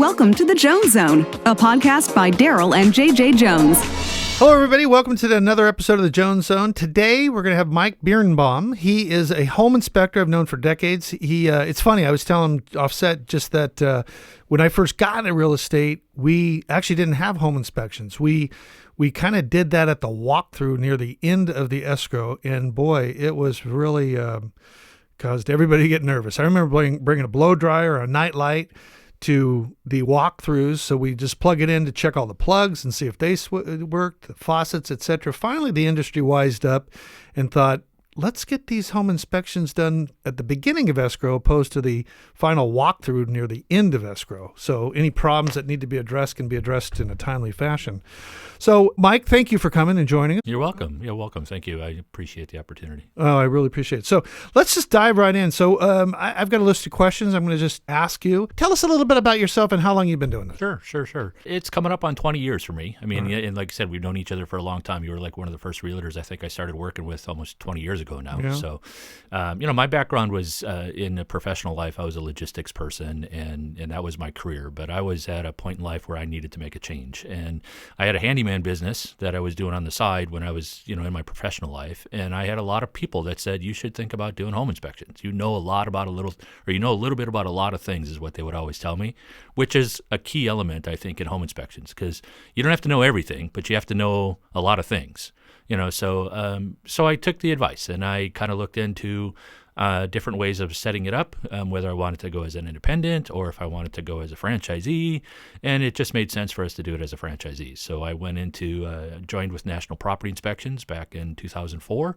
Welcome to the Jones Zone, a podcast by Darryl and JJ Jones. Hello, everybody. Welcome to another episode of the Jones Zone. Today, we're going to have Mike Birnbaum. He is a home inspector I've known for decades. It's funny. I was telling him offset just that when I first got into real estate, we actually didn't have home inspections. We kind of did that at the walkthrough near the end of the escrow, and boy, it was really caused everybody to get nervous. I remember bringing a blow dryer or a night light to the walkthroughs, so we just plug it in to check all the plugs and see if they worked, the faucets, etc. Finally, the industry wised up and thought, let's get these home inspections done at the beginning of escrow opposed to the final walkthrough near the end of escrow. So any problems that need to be addressed can be addressed in a timely fashion. So, Mike, thank you for coming and joining us. You're welcome. You're welcome. Thank you. I appreciate the opportunity. Oh, I really appreciate it. So let's just dive right in. So I've got a list of questions I'm going to just ask you. Tell us a little bit about yourself and how long you've been doing this. Sure. It's coming up on 20 years for me. I mean, And like I said, we've known each other for a long time. You were like one of the first realtors I think I started working with almost 20 years ago now. Yeah. So, my background was in a professional life. I was a logistics person, and that was my career. But I was at a point in life where I needed to make a change. And I had a handyman business that I was doing on the side when I was, in my professional life. And I had a lot of people that said, you should think about doing home inspections. You know a little bit about a lot of things is what they would always tell me, which is a key element, I think, in home inspections, because you don't have to know everything, but you have to know a lot of things. So I took the advice and I kind of looked into different ways of setting it up, whether I wanted to go as an independent or if I wanted to go as a franchisee, and it just made sense for us to do it as a franchisee. So I went joined with National Property Inspections back in 2004,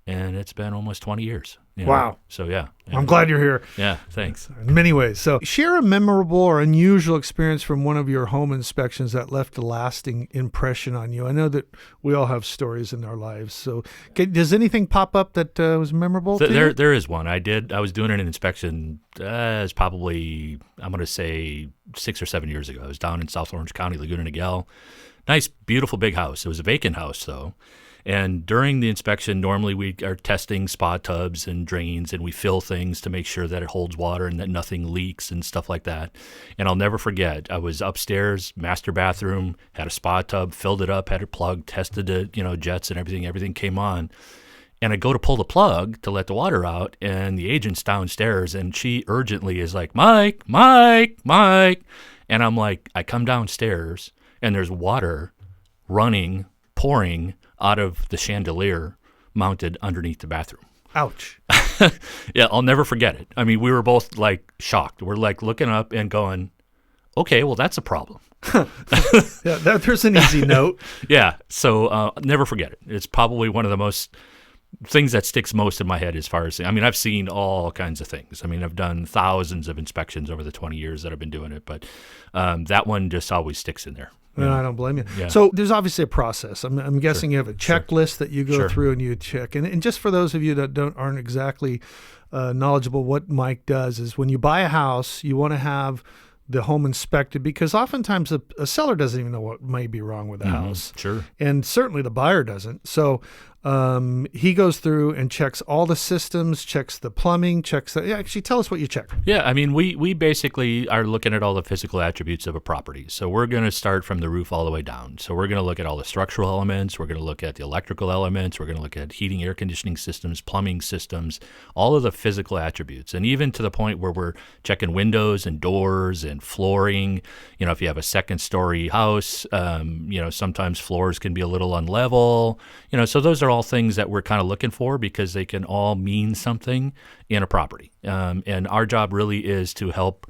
and it's been almost 20 years. Wow. So, yeah. I'm glad you're here. Yeah, thanks. In many ways. So share a memorable or unusual experience from one of your home inspections that left a lasting impression on you. I know that we all have stories in our lives. So does anything pop up that was memorable to you? There is one. I was doing an inspection, it's probably, I'm going to say 6 or 7 years ago. I was down in South Orange County, Laguna Niguel. Nice, beautiful big house. It was a vacant house, though. And during the inspection, normally we are testing spa tubs and drains, and we fill things to make sure that it holds water and that nothing leaks and stuff like that. And I'll never forget, I was upstairs, master bathroom, had a spa tub, filled it up, had it plugged, tested the jets and everything came on. And I go to pull the plug to let the water out, and the agent's downstairs, and she urgently is like, Mike. And I'm like, I come downstairs, and there's water pouring out of the chandelier mounted underneath the bathroom. Ouch. Yeah, I'll never forget it. I mean, we were both like shocked. We're like looking up and going, okay, well, that's a problem. Yeah, there's an easy note. Yeah, so never forget it. It's probably one of the most things that sticks most in my head as far as, I've seen all kinds of things. I've done thousands of inspections over the 20 years that I've been doing it, but that one just always sticks in there. No, I don't blame you. Yeah. So there's obviously a process. I'm guessing you have a checklist that you go through and you check. And just for those of you that aren't exactly knowledgeable, what Mike does is when you buy a house, you want to have the home inspected, because oftentimes a seller doesn't even know what may be wrong with the house. Sure. And certainly the buyer doesn't. So he goes through and checks all the systems, checks the plumbing, actually tell us what you check. Yeah, we basically are looking at all the physical attributes of a property. So we're going to start from the roof all the way down. So we're going to look at all the structural elements. We're going to look at the electrical elements. We're going to look at heating, air conditioning systems, plumbing systems, all of the physical attributes. And even to the point where we're checking windows and doors and flooring. If you have a second story house, sometimes floors can be a little unlevel. So those are all things that we're kind of looking for, because they can all mean something in a property. And our job really is to help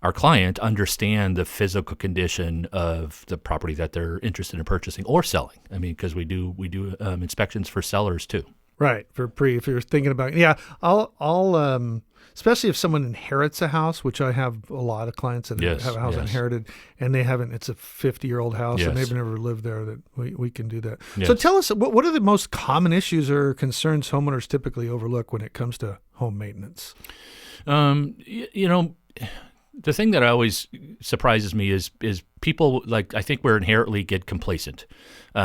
our client understand the physical condition of the property that they're interested in purchasing or selling. Because we do inspections for sellers too. Right. If you're thinking about, I'll especially if someone inherits a house, which I have a lot of clients that have a house inherited, and it's a 50-year-old house, and they've never lived there, that we can do that. Yes. So tell us, what are the most common issues or concerns homeowners typically overlook when it comes to home maintenance? The thing that always surprises me is people I think we're inherently get complacent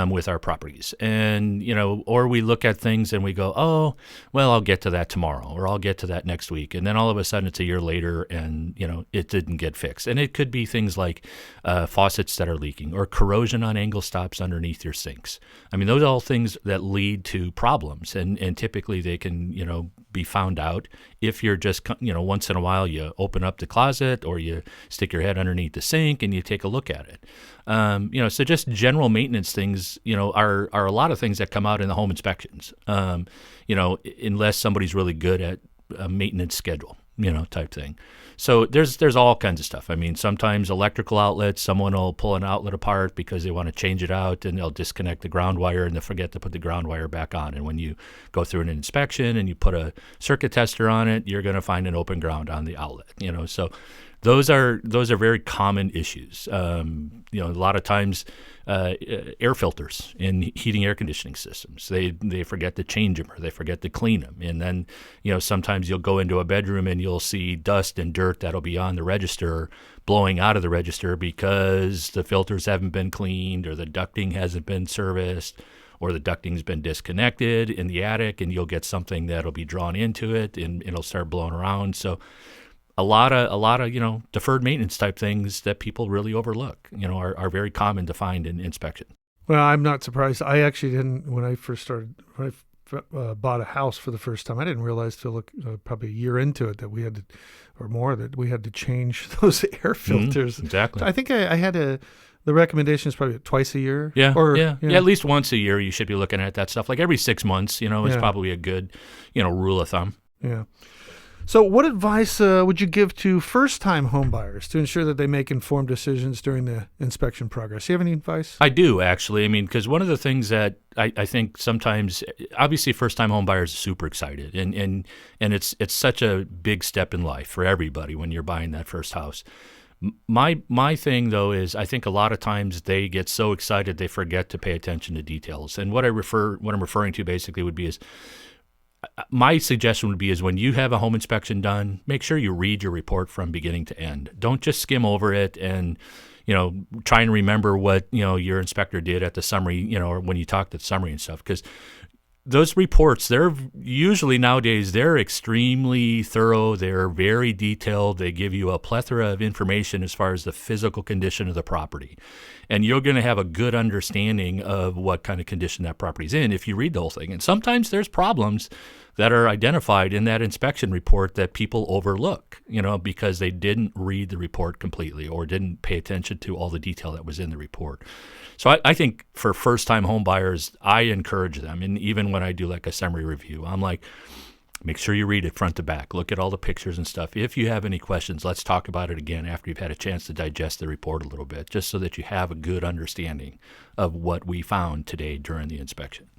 with our properties, and or we look at things and we go, oh, well, I'll get to that tomorrow, or I'll get to that next week, and then all of a sudden it's a year later, and it didn't get fixed. And it could be things like faucets that are leaking, or corrosion on angle stops underneath your sinks. I mean, those are all things that lead to problems, and typically they can be found out if you're just once in a while you open up the closet or you stick your head underneath the sink and you take a look at it. So just general maintenance things, are a lot of things that come out in the home inspections. Unless somebody's really good at a maintenance schedule, type thing. So there's all kinds of stuff. I mean, sometimes electrical outlets, someone will pull an outlet apart because they want to change it out, and they'll disconnect the ground wire and they'll forget to put the ground wire back on. And when you go through an inspection and you put a circuit tester on it, you're going to find an open ground on the outlet. So those are very common issues. A lot of times air filters in heating air conditioning systems, they forget to change them or they forget to clean them. And then, sometimes you'll go into a bedroom and you'll see dust and dirt that'll be on the register blowing out of the register because the filters haven't been cleaned or the ducting hasn't been serviced, or the ducting's been disconnected in the attic, and you'll get something that'll be drawn into it and it'll start blowing around. So a lot of deferred maintenance type things that people really overlook, are very common to find in inspection. Well, I'm not surprised. I actually didn't, when I bought a house for the first time, I didn't realize till probably a year into it that we had to, or more, that we had to change those air filters. Exactly. I think I had the recommendation is probably twice a year. Yeah, at least once a year you should be looking at that stuff. Like every 6 months, is probably a good, rule of thumb. Yeah. So what advice would you give to first-time home buyers to ensure that they make informed decisions during the inspection progress? Do you have any advice? I do, actually. I mean, because one of the things that I think sometimes, obviously first-time home buyers are super excited, and it's such a big step in life for everybody when you're buying that first house. My thing, though, is I think a lot of times they get so excited they forget to pay attention to details. And what I'm referring to basically would be is, my suggestion would be is when you have a home inspection done, make sure you read your report from beginning to end. Don't just skim over it and, try and remember what, your inspector did at the summary, or when you talked at the summary and stuff. Because those reports, they're usually nowadays, they're extremely thorough. They're very detailed. They give you a plethora of information as far as the physical condition of the property. And you're going to have a good understanding of what kind of condition that property's in if you read the whole thing. And sometimes there's problems that are identified in that inspection report that people overlook, because they didn't read the report completely or didn't pay attention to all the detail that was in the report. So I think for first-time home buyers, I encourage them. And even when I do like a summary review, I'm like, make sure you read it front to back. Look at all the pictures and stuff. If you have any questions, let's talk about it again after you've had a chance to digest the report a little bit, just so that you have a good understanding of what we found today during the inspection.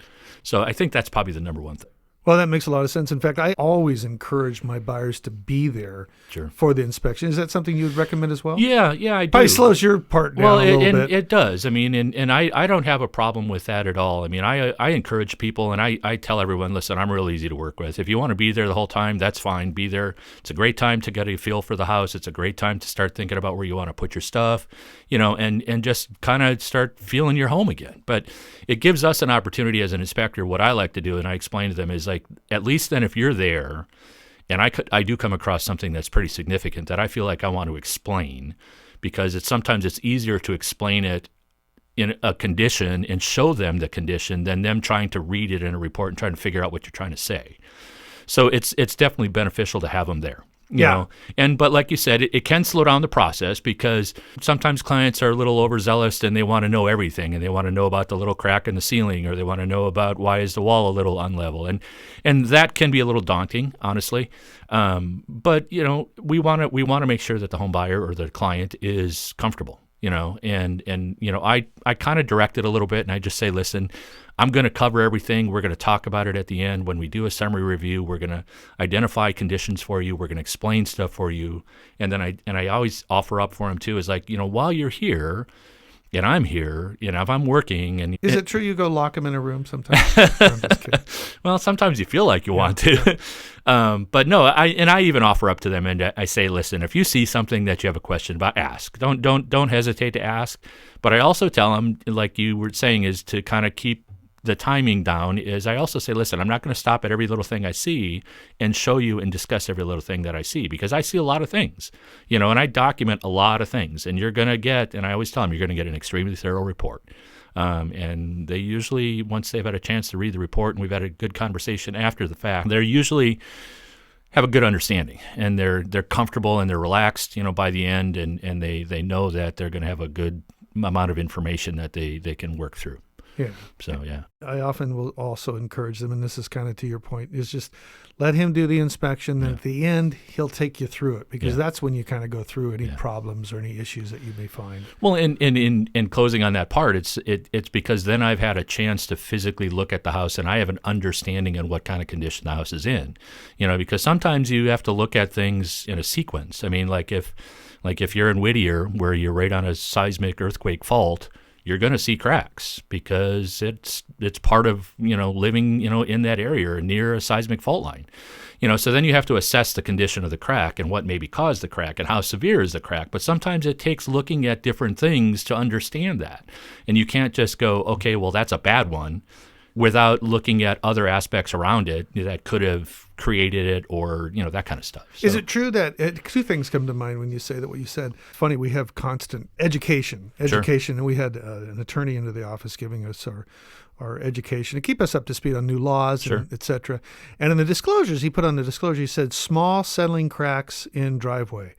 So I think that's probably the number one thing. Well, that makes a lot of sense. In fact, I always encourage my buyers to be there for the inspection. Is that something you would recommend as well? Yeah, I do. Probably slows your part down a little bit. It does. I mean, and I don't have a problem with that at all. I mean, I encourage people, and I tell everyone, listen, I'm real easy to work with. If you want to be there the whole time, that's fine. Be there. It's a great time to get a feel for the house. It's a great time to start thinking about where you want to put your stuff, and just kind of start feeling your home again. But it gives us an opportunity as an inspector. What I like to do, and I explain to them, is like, at least then if you're there, and I do come across something that's pretty significant that I feel like I want to explain, because sometimes it's easier to explain it in a condition and show them the condition than them trying to read it in a report and trying to figure out what you're trying to say. So it's definitely beneficial to have them there. You know? But like you said, it can slow down the process, because sometimes clients are a little overzealous and they want to know everything, and they want to know about the little crack in the ceiling, or they want to know about why is the wall a little unlevel, and that can be a little daunting, honestly. But we want to make sure that the home buyer or the client is comfortable. I kind of direct it a little bit, and I just say, listen, I'm going to cover everything. We're going to talk about it at the end. When we do a summary review, we're going to identify conditions for you. We're going to explain stuff for you. And then I always offer up for them too, is like, while you're here, and I'm here, if I'm working. And Is it true you go lock them in a room sometimes? No, I'm just kidding. Well, sometimes you feel like you want to. But no, I even offer up to them, and I say, listen, if you see something that you have a question about, ask. Don't hesitate to ask. But I also tell them, like you were saying, is to kind of keep the timing down. Is I also say, listen, I'm not going to stop at every little thing I see and show you and discuss every little thing that I see, because I see a lot of things, and I document a lot of things, and you're going to get, and I always tell them, you're going to get an extremely thorough report. And they usually, once they've had a chance to read the report and we've had a good conversation after the fact, they're usually have a good understanding, and they're comfortable and they're relaxed, by the end, and they know that they're going to have a good amount of information that they can work through. Yeah. So, yeah. I often will also encourage them, and this is kind of to your point, is just let him do the inspection. Then at the end, he'll take you through it, because that's when you kind of go through any problems or any issues that you may find. Well, in closing on that part, it's because then I've had a chance to physically look at the house, and I have an understanding of what kind of condition the house is in. Because sometimes you have to look at things in a sequence. I mean, like if you're in Whittier, where you're right on a seismic earthquake fault, you're going to see cracks, because it's part of, living, in that area or near a seismic fault line. So then you have to assess the condition of the crack and what maybe caused the crack and how severe is the crack. But sometimes it takes looking at different things to understand that. And you can't just go, okay, well, that's a bad one, without looking at other aspects around it that could have created it, or that kind of stuff. So, is it true that two things come to mind when you say that? What you said, funny, we have constant education, Sure. And we had an attorney into the office giving us our education to keep us up to speed on new laws, Sure. and et cetera. And in the disclosures, he said small settling cracks in driveway.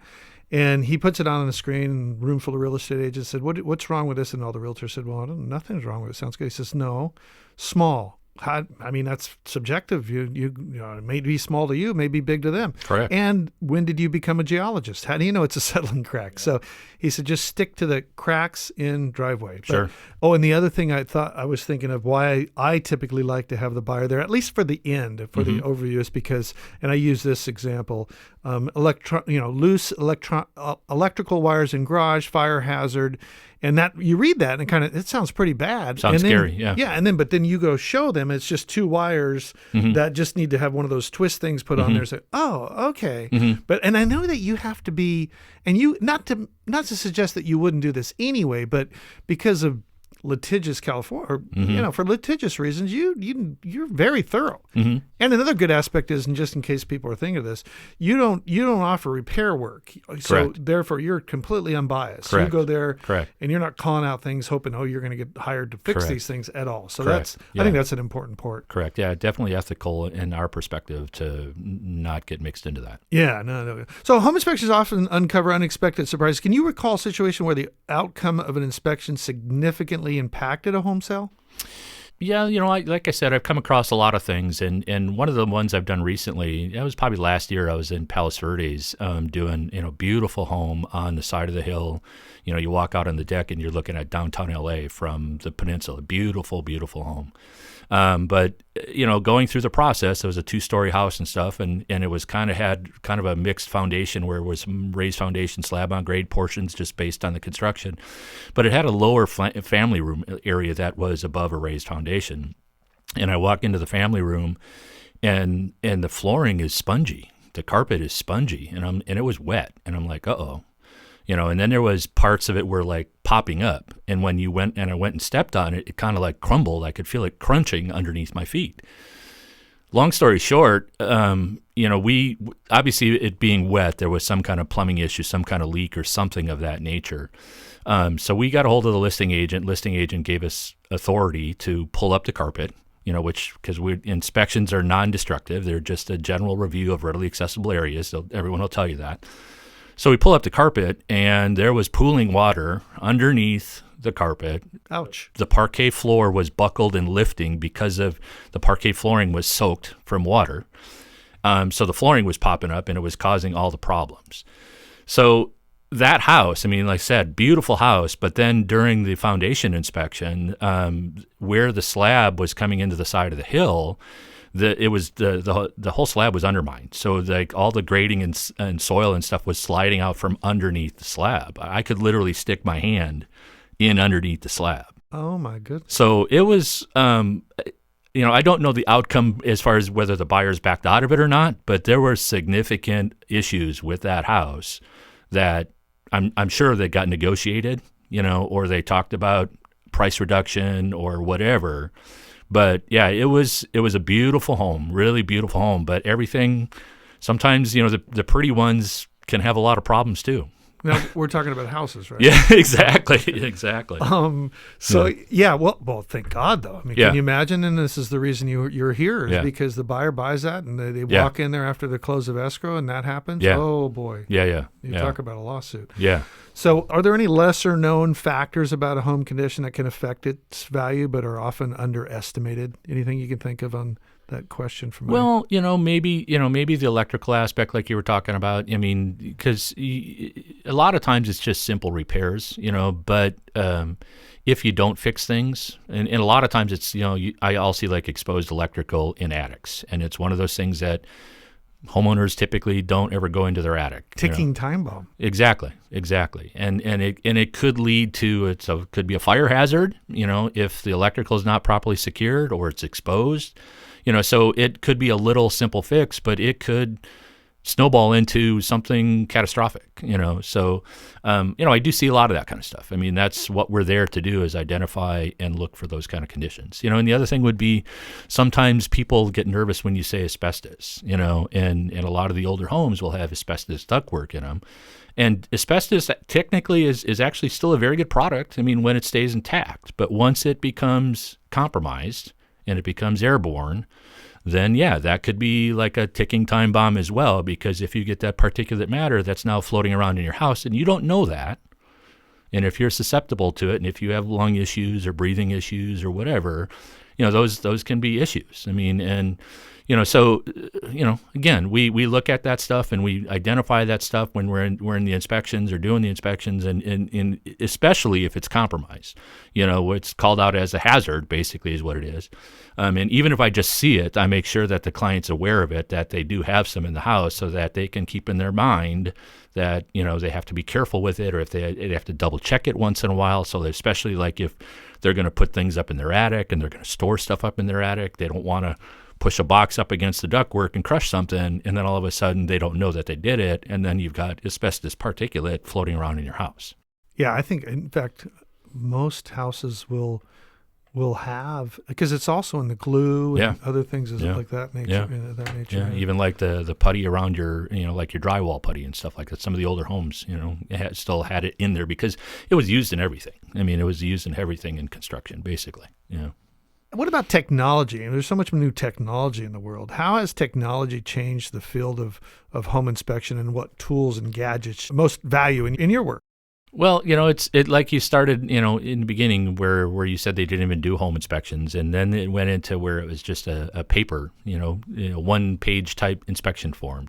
And he puts it on the screen, and a room full of real estate agents said, what's wrong with this? And all the realtors said, well, nothing's wrong with it. Sounds good. He says, no, small. That's subjective. You know, it may be small to you, it may be big to them. Correct. And when did you become a geologist? How do you know it's a settling crack? So he said, just stick to the cracks in driveway. Sure. And the other thing I was thinking of, why I typically like to have the buyer there, at least for the end, for the overview, is because, and I use this example, loose electrical wires in garage, fire hazard. And that you read that and it sounds pretty bad. Sounds scary, yeah. Yeah, but then you go show them it's just two wires that just need to have one of those twist things put on there. So, okay. And I know that you have to be, and you not to suggest that you wouldn't do this anyway, but because of litigious California, or, for litigious reasons, you're very thorough. And another good aspect is, and just in case people are thinking of this, you don't offer repair work. So Correct. therefore you're completely unbiased. Correct. You go there Correct. and you're not calling out things hoping, you're going to get hired to fix Correct. these things at all. So Correct. I think that's an important part. Correct. Yeah, definitely ethical in our perspective to not get mixed into that. Yeah, no. So home inspections often uncover unexpected surprises. Can you recall a situation where the outcome of an inspection significantly impacted a home sale? Yeah, like I said, I've come across a lot of things, and one of the ones I've done recently, it was probably last year. I was in Palos Verdes doing beautiful home on the side of the hill. You walk out on the deck and you're looking at downtown LA from the peninsula. Beautiful, beautiful home. But going through the process, it was a 2-story house and stuff, and it was had a mixed foundation where it was some raised foundation, slab on grade portions just based on the construction, but it had a lower family room area that was above a raised foundation. And I walk into the family room, and the flooring is spongy, the carpet is spongy, and it was wet, and I'm like, uh-oh. And then there was parts of it were like popping up. And when I went and stepped on it, it kind of like crumbled. I could feel it crunching underneath my feet. Long story short, we obviously, it being wet, there was some kind of plumbing issue, some kind of leak or something of that nature. So we got a hold of the listing agent. Listing agent gave us authority to pull up the carpet, because inspections are non-destructive. They're just a general review of readily accessible areas. So everyone will tell you that. So we pull up the carpet, and there was pooling water underneath the carpet. Ouch. The parquet floor was buckled and lifting because of the parquet flooring was soaked from water. So the flooring was popping up, and it was causing all the problems. So that house, like I said, beautiful house, but then during the foundation inspection, where the slab was coming into the side of the hill, the whole slab was undermined. So like all the grading and soil and stuff was sliding out from underneath the slab. I could literally stick my hand in underneath the slab. Oh my goodness. So it was, I don't know the outcome as far as whether the buyers backed out of it or not, but there were significant issues with that house that I'm sure they got negotiated, or they talked about price reduction or whatever. But yeah, it was a beautiful home, really beautiful home. But everything, sometimes, the pretty ones can have a lot of problems too. Now, we're talking about houses, right? Yeah, exactly. Well, thank God, though. I mean, Yeah. can you imagine? And this is the reason you're here, is Yeah. because the buyer buys that, and they Yeah. walk in there after the close of escrow, and that happens. Yeah. Oh boy. Yeah. You talk about a lawsuit. Yeah. So, are there any lesser known factors about a home condition that can affect its value, but are often underestimated? Anything you can think of on that question from? Well, maybe the electrical aspect, like you were talking about. I mean, because a lot of times it's just simple repairs, but if you don't fix things, and a lot of times it's, I'll see like exposed electrical in attics, and it's one of those things that homeowners typically don't ever go into their attic. Ticking time bomb. Exactly, and it could lead to could be a fire hazard, if the electrical is not properly secured or it's exposed. So it could be a little simple fix, but it could snowball into something catastrophic, So, I do see a lot of that kind of stuff. I mean, that's what we're there to do, is identify and look for those kind of conditions. And the other thing would be, sometimes people get nervous when you say asbestos, and a lot of the older homes will have asbestos ductwork in them. And asbestos technically is actually still a very good product, I mean, when it stays intact. But once it becomes compromised and it becomes airborne, then yeah, that could be like a ticking time bomb as well, because if you get that particulate matter that's now floating around in your house and you don't know that, and if you're susceptible to it, and if you have lung issues or breathing issues or whatever, those can be issues. I mean, and so again, we look at that stuff and we identify that stuff when we're in the inspections or doing the inspections, and especially if it's compromised, it's called out as a hazard, basically, is what it is. And even if I just see it, I make sure that the client's aware of it, that they do have some in the house, so that they can keep in their mind that they have to be careful with it, or if they have to double check it once in a while. So especially like if they're going to put things up in their attic and they're going to store stuff up in their attic, they don't want to push a box up against the ductwork and crush something, and then all of a sudden they don't know that they did it, and then you've got asbestos particulate floating around in your house. Yeah, I think, in fact, most houses will have, because it's also in the glue and other things like that nature. Yeah, even like the putty around your, like your drywall putty and stuff like that. Some of the older homes, still had it in there because it was used in everything. I mean, it was used in everything in construction, basically. What about technology? There's so much new technology in the world. How has technology changed the field of home inspection, and what tools and gadgets most value in your work? Well, it's like you started, in the beginning where you said they didn't even do home inspections, and then it went into where it was just a paper, one-page type inspection form.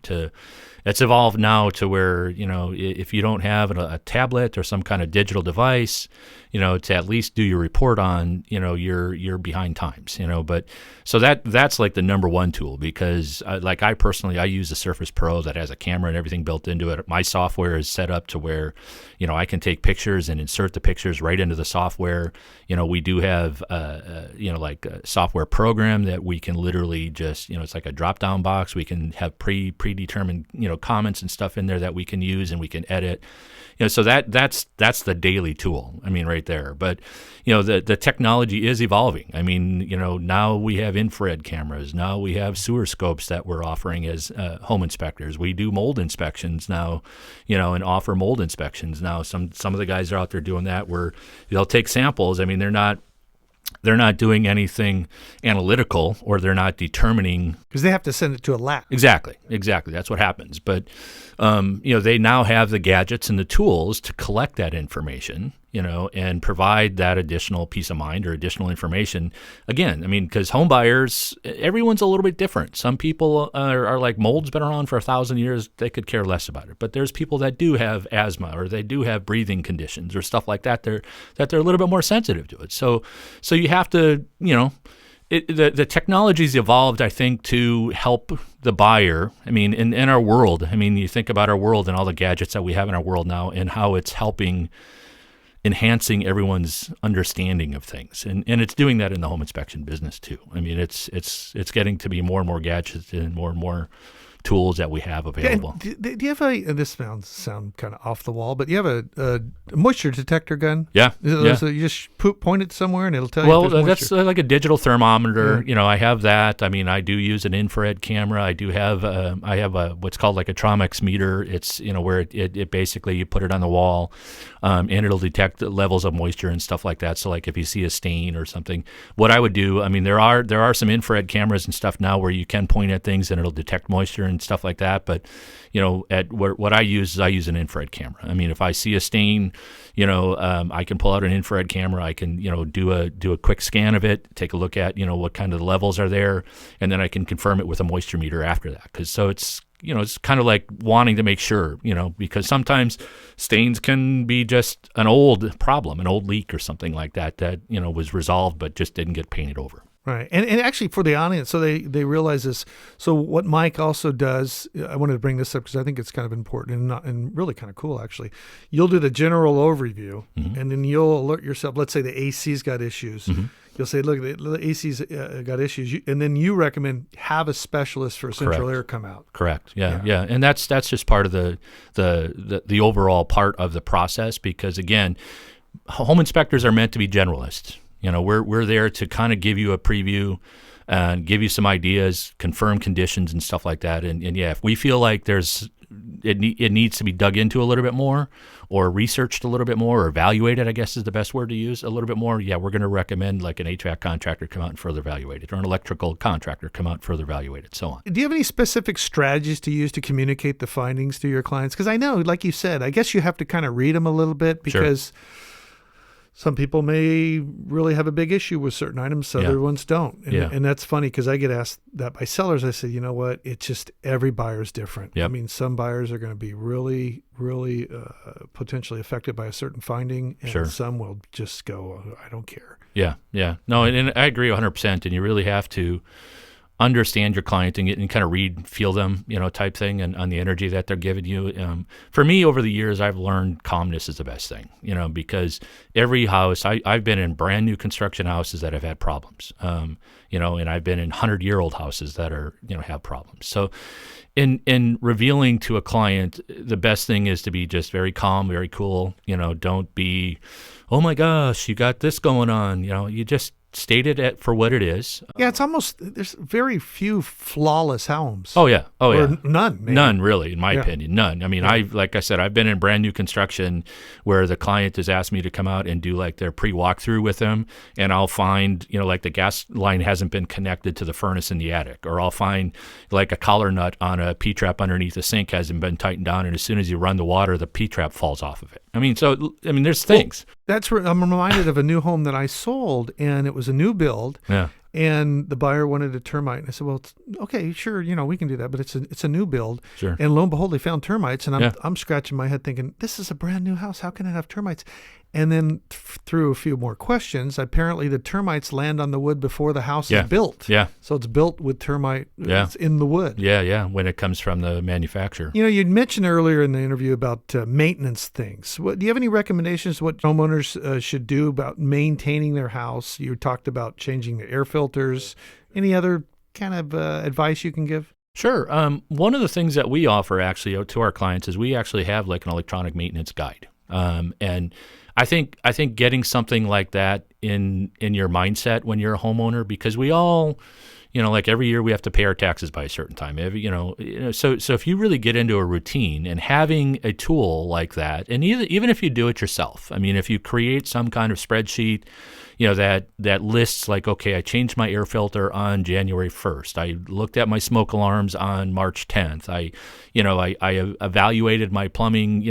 It's evolved now to where, if you don't have a tablet or some kind of digital device, to at least do your report on, you're behind times, But so that's like the number one tool, because I personally use the Surface Pro that has a camera and everything built into it. My software is set up to where, I can take pictures and insert the pictures right into the software. We do have, like a software program that we can literally just, it's like a drop-down box. We can have predetermined, comments and stuff in there that we can use and we can edit. So that's the daily tool. I mean, right there. But the technology is evolving. I mean, now we have infrared cameras. Now we have sewer scopes that we're offering as home inspectors. We do mold inspections now, and offer mold inspections now. Some of the guys are out there doing that, where they'll take samples. I mean, they're not doing anything analytical, or they're not determining, because they have to send it to a lab. Exactly. That's what happens. But they now have the gadgets and the tools to collect that information, and provide that additional peace of mind or additional information. Again, I mean, because home buyers, everyone's a little bit different. Some people are like, mold's been around for 1,000 years. They could care less about it. But there's people that do have asthma, or they do have breathing conditions or stuff like that. They're a little bit more sensitive to it. So you have to, the technology's evolved, I think, to help the buyer. I mean, in our world, I mean, you think about our world and all the gadgets that we have in our world now, and how it's helping enhancing everyone's understanding of things, and it's doing that in the home inspection business too. I mean, it's getting to be more and more gadgets and more tools that we have available. Do you have and this sound kind of off the wall, but do you have a moisture detector gun? Yeah. So you just point it somewhere and it'll tell you. Well, if there's that's like a digital thermometer. I have that. I mean, I do use an infrared camera. I do have I have a what's called like a Tromex meter. It's where it basically you put it on the wall, and it'll detect the levels of moisture and stuff like that. So like if you see a stain or something, what I would do, I mean, there are some infrared cameras and stuff now where you can point at things and it'll detect moisture and stuff like that. But what I use is I use an infrared camera. I mean, if I see a stain, I can pull out an infrared camera. I can do a quick scan of it, take a look at what kind of levels are there, and then I can confirm it with a moisture meter after that. It's kind of like wanting to make sure, because sometimes stains can be just an old problem, an old leak or something like that was resolved but just didn't get painted over. Right. And actually for the audience, so they realize this. So what Mike also does, I wanted to bring this up because I think it's kind of important and really kind of cool, actually. You'll do the general overview, and then you'll alert yourself. Let's say the AC's got issues. You'll say, look, the AC's got issues. And then you recommend have a specialist for central air come out. Correct. Yeah. And that's just part of the overall part of the process because, again, home inspectors are meant to be generalists. We're there to kind of give you a preview and give you some ideas, confirm conditions and stuff like that. And if we feel like it needs to be dug into a little bit more or researched a little bit more or evaluated, I guess is the best word to use, a little bit more, we're going to recommend like an HVAC contractor come out and further evaluate it or an electrical contractor come out and further evaluate it, so on. Do you have any specific strategies to use to communicate the findings to your clients? Because I know, like you said, I guess you have to kind of read them a little bit because some people may really have a big issue with certain items, other ones don't. And that's funny because I get asked that by sellers. I say, you know what? It's just every buyer is different. Yep. I mean, some buyers are going to be really, really potentially affected by a certain finding, and some will just go, I don't care. Yeah. No, and I agree 100%. And you really have to understand your client and kind of feel them, type thing, and on the energy that they're giving you. For me, over the years, I've learned calmness is the best thing, because every house, I've been in brand new construction houses that have had problems, and I've been in 100-year-old houses that are, have problems. So in revealing to a client, the best thing is to be just very calm, very cool, don't be, oh my gosh, you got this going on, you just state it for what it is. Yeah, it's almost, there's very few flawless homes. Oh, yeah. None, maybe. None, really, in my opinion. None. I mean, like I said, I've been in brand new construction where the client has asked me to come out and do like their pre-walkthrough with them, and I'll find, like the gas line hasn't been connected to the furnace in the attic, or I'll find like a collar nut on a P-trap underneath the sink hasn't been tightened down, and as soon as you run the water, the P-trap falls off of it. I mean, there's things. That's where I'm reminded of a new home that I sold, and it was a new build. Yeah. And the buyer wanted a termite. And I said, well, okay, sure, we can do that, but it's a new build. Sure. And lo and behold, they found termites. And I'm scratching my head thinking, this is a brand new house. How can it have termites? And then through a few more questions, apparently the termites land on the wood before the house is built. Yeah. So it's built with termite it's in the wood. Yeah, when it comes from the manufacturer. You'd mentioned earlier in the interview about maintenance things. Do you have any recommendations what homeowners should do about maintaining their house? You talked about changing the air filters. Any other kind of advice you can give? Sure. One of the things that we offer actually to our clients is we actually have like an electronic maintenance guide. And I think getting something like that in your mindset when you're a homeowner, because we all, like every year we have to pay our taxes by a certain time. So if you really get into a routine and having a tool like that, and even if you do it yourself, I mean, if you create some kind of spreadsheet, that lists like, okay, I changed my air filter on January 1st. I looked at my smoke alarms on March 10th. I evaluated my plumbing,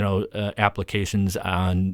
applications on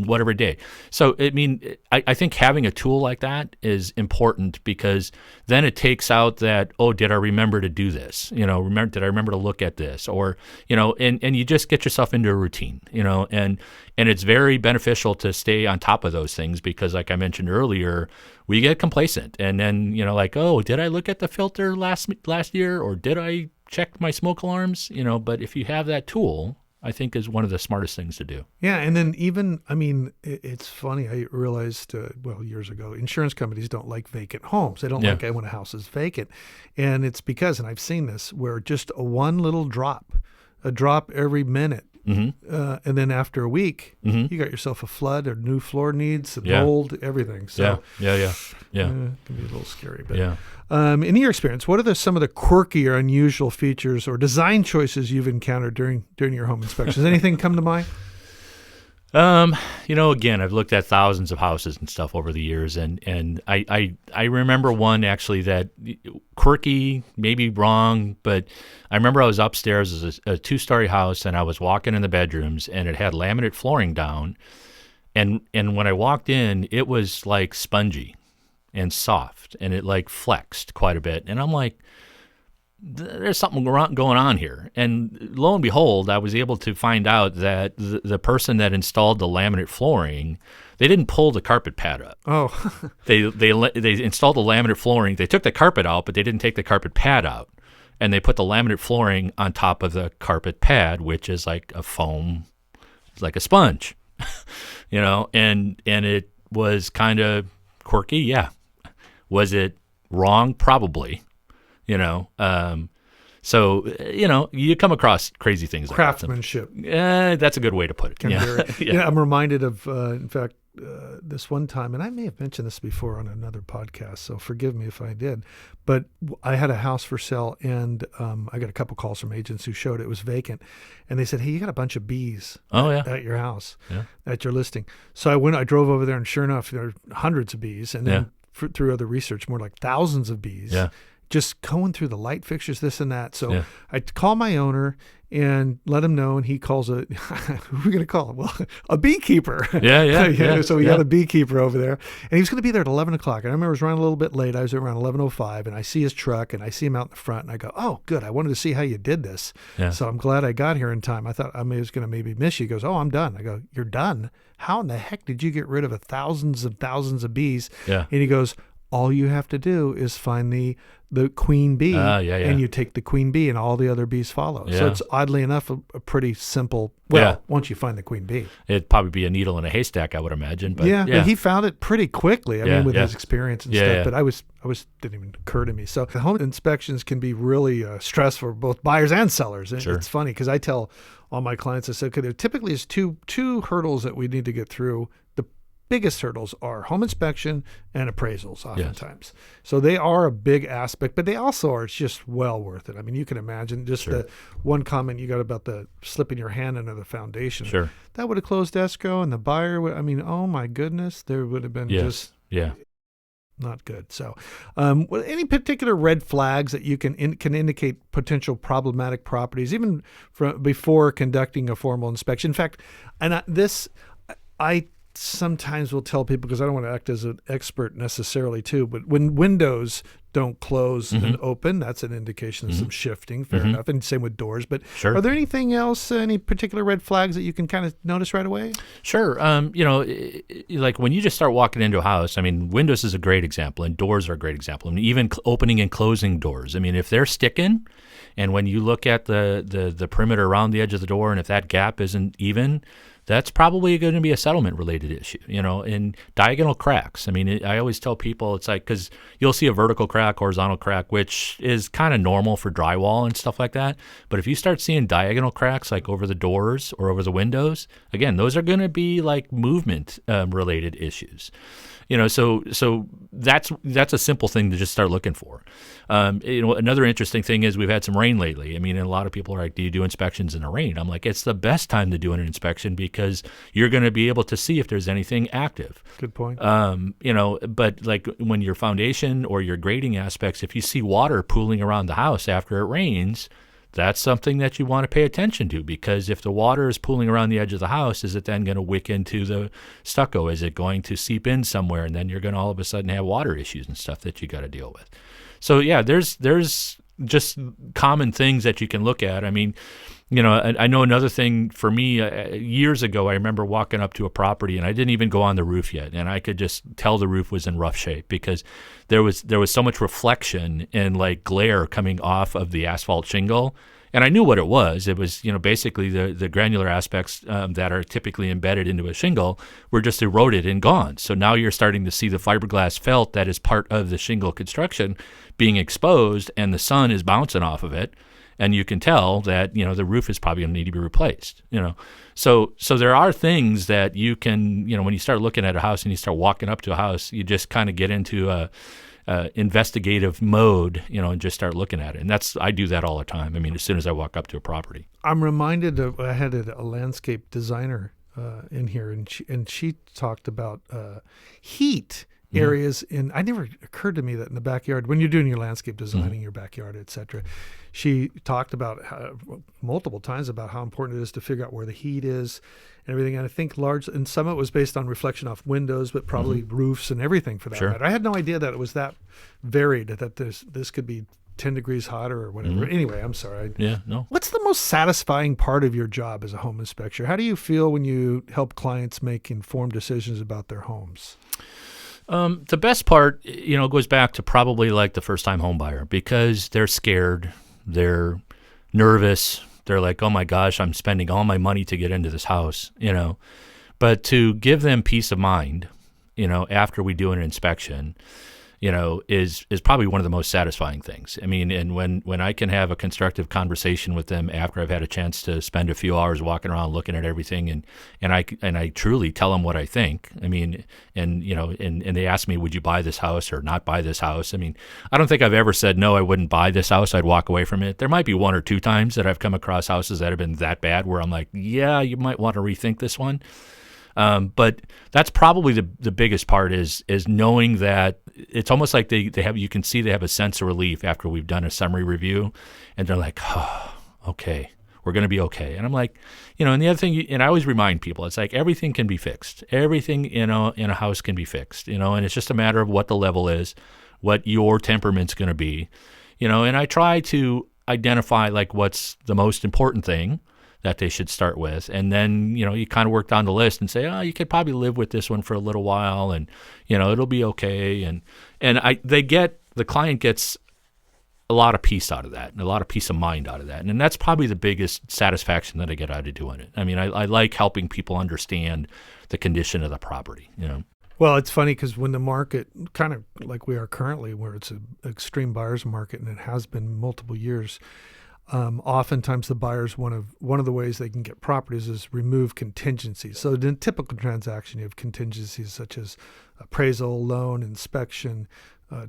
whatever day. So, I mean, I think having a tool like that is important because then it takes out that, did I remember to do this? Did I remember to look at this? Or, and you just get yourself into a routine, and it's very beneficial to stay on top of those things because, like I mentioned earlier, we get complacent. And then, did I look at the filter last year or did I check my smoke alarms? But if you have that tool, I think is one of the smartest things to do. Yeah, and then even, I mean, it's funny. I realized, years ago, insurance companies don't like vacant homes. They don't like it when a house is vacant. And it's because, and I've seen this, where just one little drop, a drop every minute, and then after a week, you got yourself a flood or new floor needs, mold, everything. So Yeah. it can be a little scary. But in your experience, what are some of the quirky or unusual features or design choices you've encountered during your home inspections? Anything come to mind? Again, I've looked at thousands of houses and stuff over the years, and I remember one actually that quirky, maybe wrong, but I remember I was upstairs as a 2-story house, and I was walking in the bedrooms, and it had laminate flooring down, and when I walked in, it was like spongy and soft, and it like flexed quite a bit, and I'm like, there's something going on here. And lo and behold, I was able to find out that the person that installed the laminate flooring, they didn't pull the carpet pad up. Oh. They installed the laminate flooring. They took the carpet out, but they didn't take the carpet pad out. And they put the laminate flooring on top of the carpet pad, which is like a foam, like a sponge, and it was kind of quirky. Yeah. Was it wrong? Probably. So you come across crazy things like craftsmanship. That's a good way to put it. I'm reminded of, in fact, this one time, and I may have mentioned this before on another podcast, so forgive me if I did, but I had a house for sale, and I got a couple calls from agents who showed it was vacant, and they said, hey, you got a bunch of bees at your house, at your listing. So I drove over there, and sure enough, there are hundreds of bees, and then through other research, more like thousands of bees. Just going through the light fixtures, this and that. So I call my owner and let him know, and he calls who are we going to call? Well, a beekeeper. So we got a beekeeper over there, and he was going to be there at 11 o'clock. And I remember I was running a little bit late. I was around 11:05, and I see his truck, and I see him out in the front, and I go, oh, good. I wanted to see how you did this. So I'm glad I got here in time. I thought I was going to maybe miss you. He goes, oh, I'm done. I go, you're done? How in the heck did you get rid of thousands and thousands of bees? And he goes, all you have to do is find the queen bee, and you take the queen bee, and all the other bees follow. So it's oddly enough a pretty simple. Once you find the queen bee, it'd probably be a needle in a haystack, I would imagine. But but he found it pretty quickly. I mean, with his experience and stuff. But I was didn't even occur to me. So the home inspections can be really stressful for both buyers and sellers. And it's funny because I tell all my clients, I said, okay, there typically is two hurdles that we need to get through. Biggest hurdles are home inspection and appraisals oftentimes. So they are a big aspect, but they also are just well worth it. I mean, you can imagine just the one comment you got about the slipping your hand under the foundation. That would have closed escrow, and the buyer would, oh my goodness, there would have been not good. So any particular red flags that you can indicate potential problematic properties, even before conducting a formal inspection? In fact, I sometimes will tell people, because I don't want to act as an expert necessarily too, but when windows don't close and open, that's an indication of some shifting. Fair enough. And same with doors. But are there anything else, any particular red flags that you can kind of notice right away? Sure. Like when you just start walking into a house, I mean, windows is a great example, and doors are a great example. I mean, even opening and closing doors. I mean, if they're sticking, and when you look at the perimeter around the edge of the door, and if that gap isn't even, that's probably going to be a settlement-related issue, and diagonal cracks. I mean, I always tell people, it's like, because you'll see a vertical crack, horizontal crack, which is kind of normal for drywall and stuff like that. But if you start seeing diagonal cracks, like over the doors or over the windows, again, those are going to be like movement-related issues. So that's a simple thing to just start looking for. Another interesting thing is we've had some rain lately. I mean, and a lot of people are like, do you do inspections in the rain? I'm like, it's the best time to do an inspection because you're going to be able to see if there's anything active. Good point. But like when your foundation or your grading aspects, if you see water pooling around the house after it rains, that's something that you want to pay attention to, because if the water is pooling around the edge of the house, is it then going to wick into the stucco? Is it going to seep in somewhere? And then you're going to all of a sudden have water issues and stuff that you got to deal with. So there's just common things that you can look at. I mean, I know another thing for me, years ago, I remember walking up to a property and I didn't even go on the roof yet. And I could just tell the roof was in rough shape because there was so much reflection and like glare coming off of the asphalt shingle. And I knew what it was. It was, basically the granular aspects that are typically embedded into a shingle were just eroded and gone. So now you're starting to see the fiberglass felt that is part of the shingle construction being exposed, and the sun is bouncing off of it. And you can tell that, the roof is probably going to need to be replaced, So there are things that you can, when you start looking at a house and you start walking up to a house, you just kind of get into a investigative mode, and just start looking at it. And I do that all the time. I mean, as soon as I walk up to a property. I'm reminded of, I had a landscape designer in here, and she talked about heat areas I never occurred to me that in the backyard, when you're doing your landscape designing, your backyard, et cetera, she talked about multiple times about how important it is to figure out where the heat is and everything. And I think and some of it was based on reflection off windows, but probably roofs and everything for that matter. I had no idea that it was that varied, that this could be 10 degrees hotter or whatever. Anyway, I'm sorry. What's the most satisfying part of your job as a home inspector? How do you feel when you help clients make informed decisions about their homes? The best part, goes back to probably like the first-time home buyer, because they're scared, they're nervous, they're like, oh my gosh, I'm spending all my money to get into this house, But to give them peace of mind, after we do an inspection, is probably one of the most satisfying things. I mean, and when I can have a constructive conversation with them after I've had a chance to spend a few hours walking around looking at everything, and I truly tell them what I think. I mean, and they ask me, would you buy this house or not buy this house? I mean, I don't think I've ever said no, I wouldn't buy this house. I'd walk away from it. There might be one or two times that I've come across houses that have been that bad where I'm like, yeah, you might want to rethink this one. But that's probably the biggest part is knowing that it's almost like they have, you can see they have a sense of relief after we've done a summary review, and they're like, oh, okay, we're going to be okay. And I'm like, and the other thing, and I always remind people, it's like everything can be fixed. Everything, in a house can be fixed, and it's just a matter of what the level is, what your temperament's going to be, and I try to identify like what's the most important thing that they should start with. And then, you kind of work down the list and say, oh, you could probably live with this one for a little while, and, it'll be okay. And the client gets a lot of peace out of that, and a lot of peace of mind out of that. And that's probably the biggest satisfaction that I get out of doing it. I mean, I like helping people understand the condition of the property, Well, it's funny because when the market, kind of like we are currently, where it's an extreme buyer's market, and it has been multiple years, oftentimes the buyers, one of the ways they can get properties is remove contingencies. So in a typical transaction, you have contingencies such as appraisal, loan, inspection,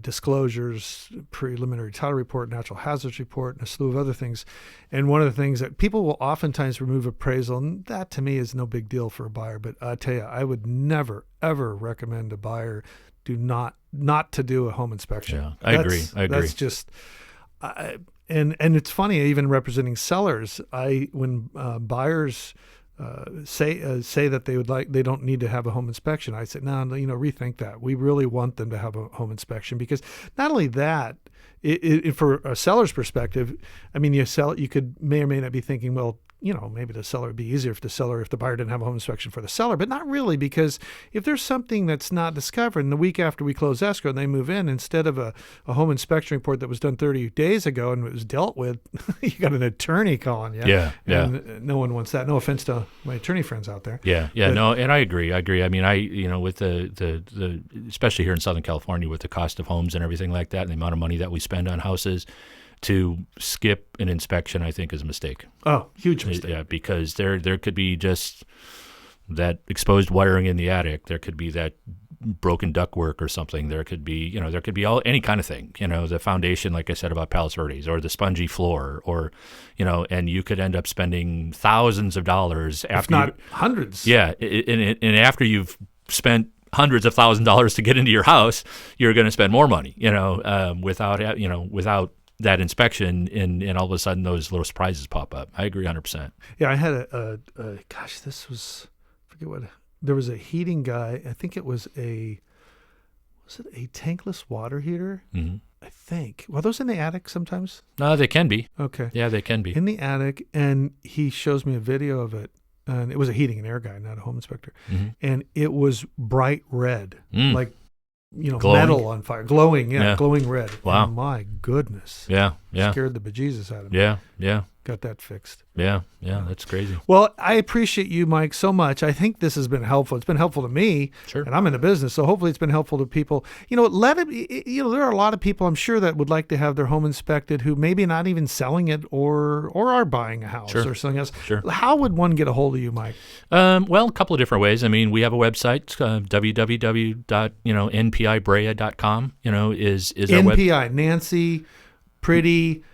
disclosures, preliminary title report, natural hazards report, and a slew of other things. And one of the things that people will oftentimes remove appraisal, and that to me is no big deal for a buyer. But I tell you, I would never, ever recommend a buyer not to do a home inspection. Yeah, I agree. That's just... And it's funny, even representing sellers, when buyers say that they don't need to have a home inspection, I say, no, rethink that. We really want them to have a home inspection, because not only that, for a seller's perspective, I mean, you may or may not be thinking, well, maybe the seller would be easier if the buyer didn't have a home inspection for the seller, but not really, because if there's something that's not discovered, and the week after we close escrow and they move in, instead of a home inspection report that was done 30 days ago and it was dealt with, you got an attorney calling you. Yeah. And no one wants that. No offense to my attorney friends out there. No, and I agree. I mean, with the especially here in Southern California, with the cost of homes and everything like that, and the amount of money that we spend on houses, to skip an inspection, I think, is a mistake. Oh, huge mistake. Yeah, because there could be just that exposed wiring in the attic. There could be that broken ductwork or something. There could be, any kind of thing. The foundation, like I said about Palos Verdes, or the spongy floor, or, and you could end up spending thousands of dollars, if not hundreds. Yeah, and after you've spent hundreds of thousands of dollars to get into your house, you're going to spend more money. Without that inspection, and all of a sudden those little surprises pop up. I agree 100%. Yeah, I had there was a heating guy. I think it was a tankless water heater? Mm-hmm. I think. Well, those in the attic sometimes? No, they can be. Okay. Yeah, they can be. In the attic, and he shows me a video of it, and it was a heating and air guy, not a home inspector, and it was bright red, like glowing. Metal on fire, glowing red. Wow. And my goodness. Yeah. Scared the bejesus out of me. Yeah. got that fixed. Yeah, that's crazy. Well, I appreciate you, Mike, so much. I think this has been helpful. It's been helpful to me, Sure. and I'm in the business, so hopefully it's been helpful to people. There are a lot of people, I'm sure, that would like to have their home inspected who maybe not even selling it or are buying a house Sure. or something else. Sure. How would one get a hold of you, Mike? Well, a couple of different ways. I mean, we have a website, www.npibrea.com. Is our NPI, Nancy, Pretty,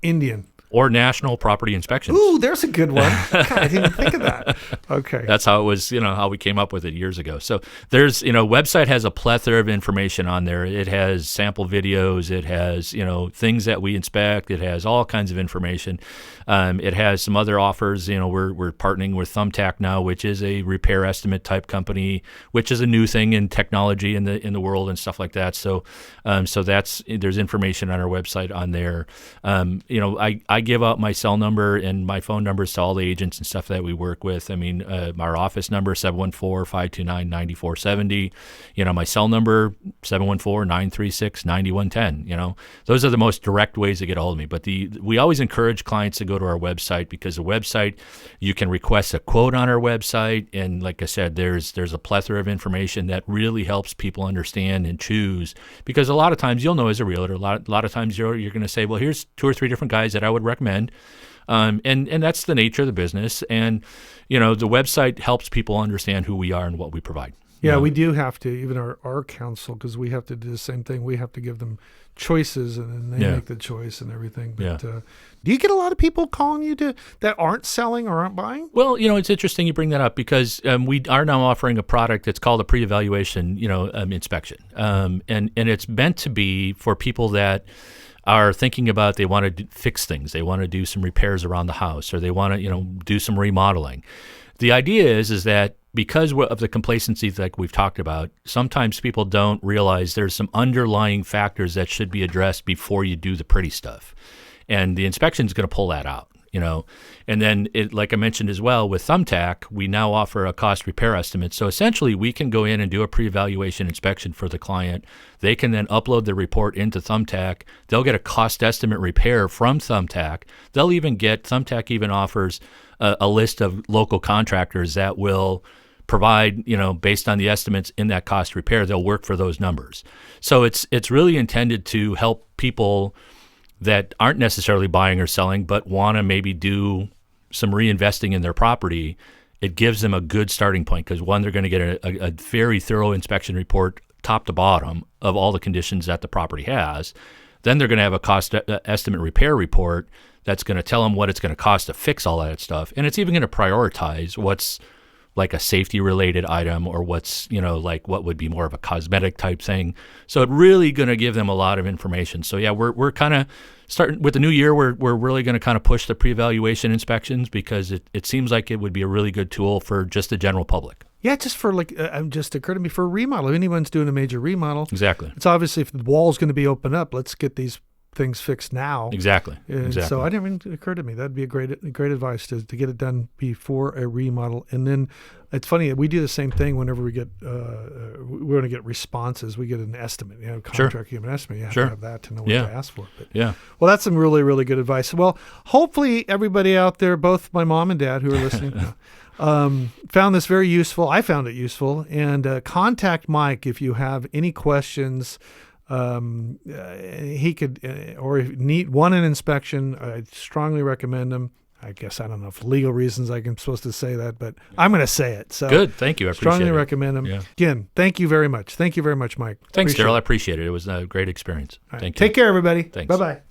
Indian. or National Property Inspections. Ooh, there's a good one. God, I didn't even think of that. Okay. That's how it was, how we came up with it years ago. So there's, website has a plethora of information on there. It has sample videos. It has, things that we inspect. It has all kinds of information. It has some other offers. We're partnering with Thumbtack now, which is a repair estimate type company, which is a new thing in technology in the world and stuff like that. So there's information on our website on there. I give out my cell number and my phone numbers to all the agents and stuff that we work with. I mean, our office number, 714-529-9470. My cell number, 714-936-9110. Those are the most direct ways to get a hold of me. But we always encourage clients to go to our website, because the website, you can request a quote on our website. And like I said, there's a plethora of information that really helps people understand and choose. Because a lot of times, you'll know as a realtor, a lot of times you're going to say, well, here's 2 or 3 different guys that I would recommend. And that's the nature of the business. And, the website helps people understand who we are and what we provide. Yeah, we do have to, even our counsel, because we have to do the same thing. We have to give them choices, and then they make the choice and everything. But do you get a lot of people calling you that aren't selling or aren't buying? Well, it's interesting you bring that up, because we are now offering a product that's called a pre-evaluation, inspection. And it's meant to be for people that are thinking about, they want to fix things. They want to do some repairs around the house, or they want to, do some remodeling. The idea is that because of the complacency like we've talked about, sometimes people don't realize there's some underlying factors that should be addressed before you do the pretty stuff. And the inspection is going to pull that out. And then like I mentioned as well, with Thumbtack, we now offer a cost repair estimate. So essentially we can go in and do a pre-evaluation inspection for the client. They can then upload the report into Thumbtack. They'll get a cost estimate repair from Thumbtack. Thumbtack even offers a list of local contractors that will provide, based on the estimates in that cost repair, they'll work for those numbers. So it's really intended to help people that aren't necessarily buying or selling, but want to maybe do some reinvesting in their property. It gives them a good starting point, because one, they're going to get a very thorough inspection report, top to bottom, of all the conditions that the property has. Then they're going to have a cost estimate repair report that's going to tell them what it's going to cost to fix all that stuff. And it's even going to prioritize what's like a safety related item, or what's, like what would be more of a cosmetic type thing. So it's really going to give them a lot of information. So yeah, we're kind of starting with the new year. We're really going to kind of push the pre-evaluation inspections, because it seems like it would be a really good tool for just the general public. Yeah, just for just occurred to me, for a remodel. If anyone's doing a major remodel, Exactly. It's obviously, if the wall's going to be open up, let's get these things fixed now. Exactly. So I didn't even occur to me. That'd be a great advice to get it done before a remodel. And then it's funny, we do the same thing whenever we get we want to get responses. We get an estimate. Contract, you have an estimate. You have to have that to know what to ask for. But, well, that's some really, really good advice. Well, hopefully everybody out there, both my mom and dad who are listening, found this very useful. I found it useful. And contact Mike if you have any questions. He could, or if need an inspection, I strongly recommend him. I guess I don't know if legal reasons I'm supposed to say that, but I'm going to say it. So good, thank you. I appreciate strongly it. recommend him. Yeah. Again, thank you very much. Thank you very much, Mike. Thanks, Darryl. I appreciate it. It was a great experience. Right. Thank you. Take care, everybody. Thanks. Bye-bye.